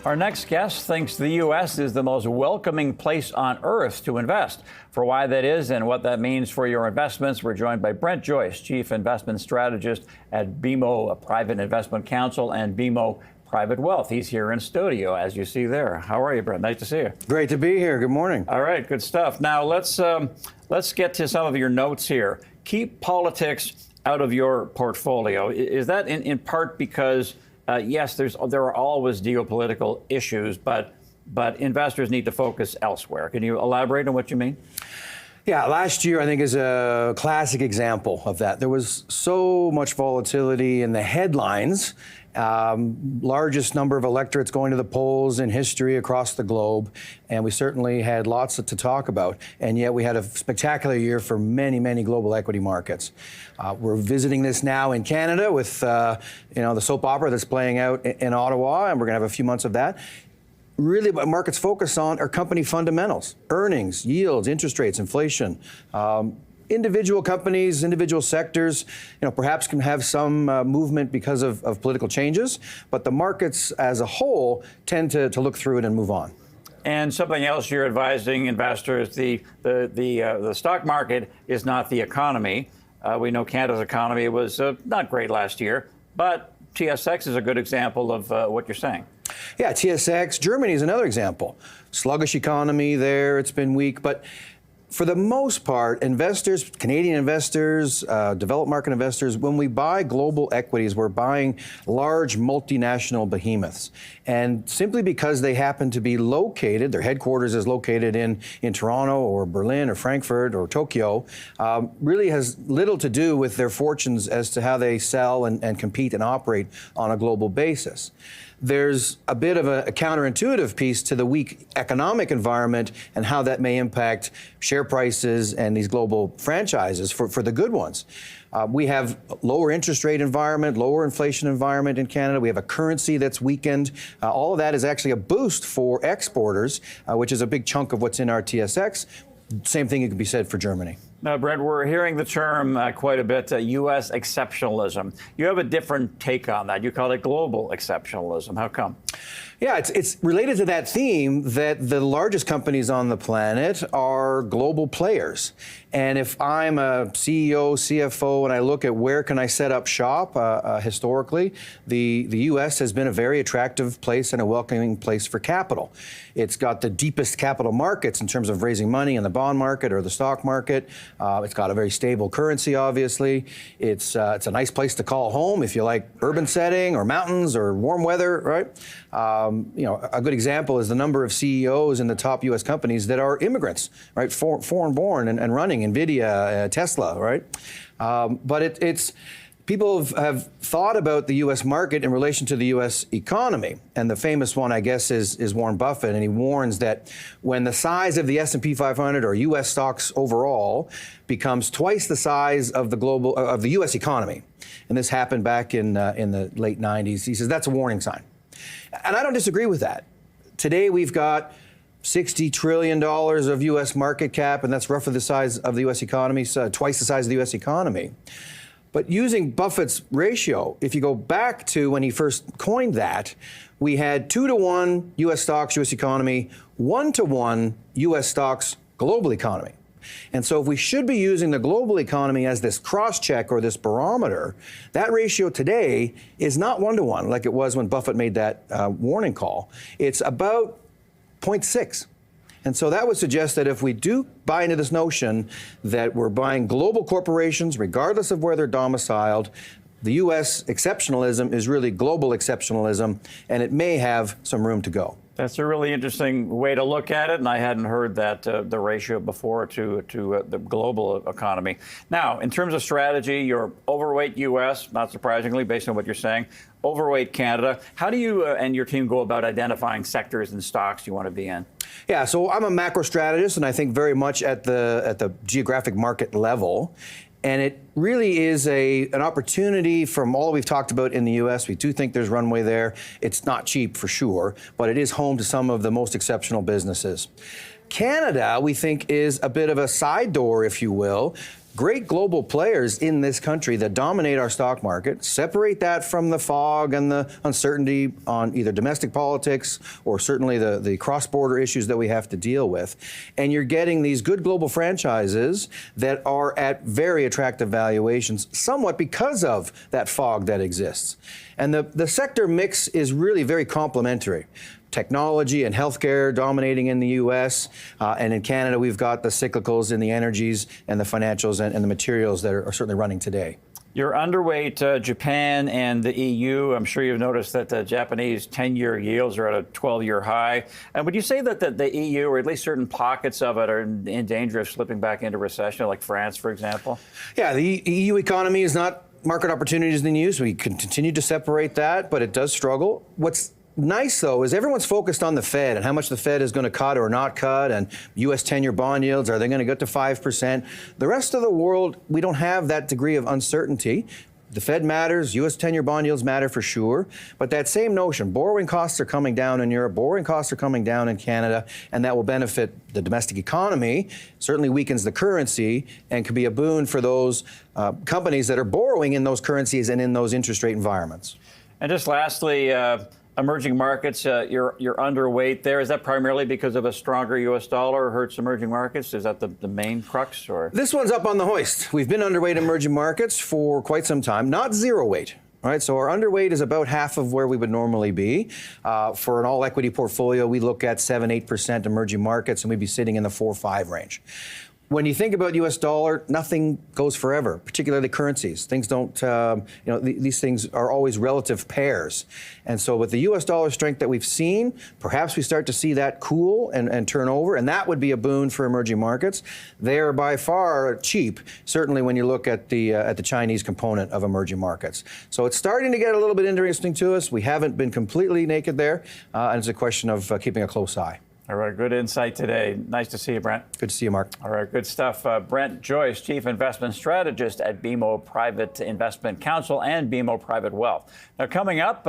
Our next guest thinks the U.S. is the most welcoming place on earth to invest. For why that is and what that means for your investments, we're joined by Brent Joyce, Chief Investment Strategist at BMO, a private investment counsel, and BMO Private Wealth. He's here in studio, as you see there. How are you, Brent? Nice to see you. Great to be here. Good morning. All right, good stuff. Now, let's get to some of your notes here. Keep politics out of your portfolio. Is that in part because yes, there are always geopolitical issues, but investors need to focus elsewhere? Can you elaborate on what you mean? Yeah, last year I think is a classic example of that. There was so much volatility in the headlines. Largest number of electorates going to the polls in history across the globe, and we certainly had lots to talk about. And yet we had a spectacular year for many, many global equity markets. We're visiting this now in Canada with the soap opera that's playing out in Ottawa, and we're going to have a few months of that. Really, what markets focus on are company fundamentals: earnings, yields, interest rates, inflation. Individual companies, individual sectors, perhaps can have some movement because of political changes, but the markets as a whole tend to look through it and move on. And something else you're advising investors: the stock market is not the economy. We know Canada's economy was not great last year, but TSX is a good example of what you're saying. Yeah, TSX. Germany is another example. Sluggish economy there. It's been weak, but for the most part, investors, Canadian investors, developed market investors, when we buy global equities, we're buying large multinational behemoths. And simply because they happen to be located, their headquarters is located in Toronto or Berlin or Frankfurt or Tokyo, really has little to do with their fortunes as to how they sell and compete and operate on a global basis. There's a bit of a counterintuitive piece to the weak economic environment and how that may impact share prices and these global franchises for the good ones. We have lower interest rate environment, lower inflation environment in Canada. We have a currency that's weakened. All of that is actually a boost for exporters, which is a big chunk of what's in our TSX. Same thing can be said for Germany. Now, Brent, we're hearing the term quite a bit, U.S. exceptionalism. You have a different take on that. You call it global exceptionalism. How come? Yeah, it's related to that theme that the largest companies on the planet are global players. And if I'm a CEO, CFO, and I look at where can I set up shop historically, the U.S. has been a very attractive place and a welcoming place for capital. It's got the deepest capital markets in terms of raising money in the bond market or the stock market. It's got a very stable currency, obviously. It's a nice place to call home if you like urban setting or mountains or warm weather, right? A good example is the number of CEOs in the top U.S. companies that are immigrants, right? Foreign-born and running NVIDIA, Tesla, right? But people have thought about the U.S. market in relation to the U.S. economy. And the famous one, I guess, is Warren Buffett. And he warns that when the size of the S&P 500 or U.S. stocks overall becomes twice the size of the U.S. economy, and this happened back in the late 90s, he says that's a warning sign. And I don't disagree with that. Today we've got $60 trillion of U.S. market cap, and that's roughly the size of the U.S. economy, so twice the size of the U.S. economy. But using Buffett's ratio, if you go back to when he first coined that, we had 2-to-1 U.S. stocks, U.S. economy, 1-to-1 U.S. stocks, global economy. And so if we should be using the global economy as this cross-check or this barometer, that ratio today is not 1-to-1 like it was when Buffett made that warning call. It's about 0.6. And so that would suggest that if we do buy into this notion that we're buying global corporations, regardless of where they're domiciled, the U.S. exceptionalism is really global exceptionalism, and it may have some room to go. That's a really interesting way to look at it, and I hadn't heard that the ratio before to the global economy. Now, in terms of strategy, you're overweight U.S., not surprisingly, based on what you're saying, overweight Canada. How do you and your team go about identifying sectors and stocks you want to be in? Yeah, so I'm a macro strategist, and I think very much at the geographic market level. And it really is an opportunity from all we've talked about in the U.S. We do think there's runway there. It's not cheap for sure, but it is home to some of the most exceptional businesses. Canada, we think, is a bit of a side door, if you will, great global players in this country that dominate our stock market. Separate that from the fog and the uncertainty on either domestic politics or certainly the cross-border issues that we have to deal with. And you're getting these good global franchises that are at very attractive valuations, somewhat because of that fog that exists. And the sector mix is really very complementary. Technology and healthcare dominating in the U.S. And in Canada, we've got the cyclicals in the energies and the financials and the materials that are certainly running today. You're underweight Japan and the EU. I'm sure you've noticed that the Japanese 10-year yields are at a 12-year high. And would you say that the EU, or at least certain pockets of it, are in danger of slipping back into recession, like France, for example? Yeah, the EU economy is not market opportunities in the EU, so we can continue to separate that, but it does struggle. What's nice, though, is everyone's focused on the Fed and how much the Fed is going to cut or not cut, and U.S. 10-year bond yields, are they going to get to 5%? The rest of the world, we don't have that degree of uncertainty. The Fed matters, U.S. 10-year bond yields matter for sure, but that same notion, borrowing costs are coming down in Europe, borrowing costs are coming down in Canada, and that will benefit the domestic economy, certainly weakens the currency, and could be a boon for those companies that are borrowing in those currencies and in those interest rate environments. And just lastly, emerging markets, you're underweight there. Is that primarily because of a stronger U.S. dollar hurts emerging markets? Is that the main crux? Or this one's up on the hoist. We've been underweight emerging markets for quite some time, not zero weight. All right, so our underweight is about half of where we would normally be. For an all-equity portfolio, we look at 7-8% emerging markets, and we'd be sitting in the 4-5 range. When you think about U.S. dollar, nothing goes forever, particularly currencies. Things don't, these things are always relative pairs. And so with the U.S. dollar strength that we've seen, perhaps we start to see that cool and turn over, and that would be a boon for emerging markets. They are by far cheap, certainly when you look at the Chinese component of emerging markets. So it's starting to get a little bit interesting to us. We haven't been completely naked there, and it's a question of keeping a close eye. All right, good insight today. Nice to see you, Brent. Good to see you, Mark. All right, good stuff. Brent Joyce, Chief Investment Strategist at BMO Private Investment Counsel and BMO Private Wealth. Now, coming up,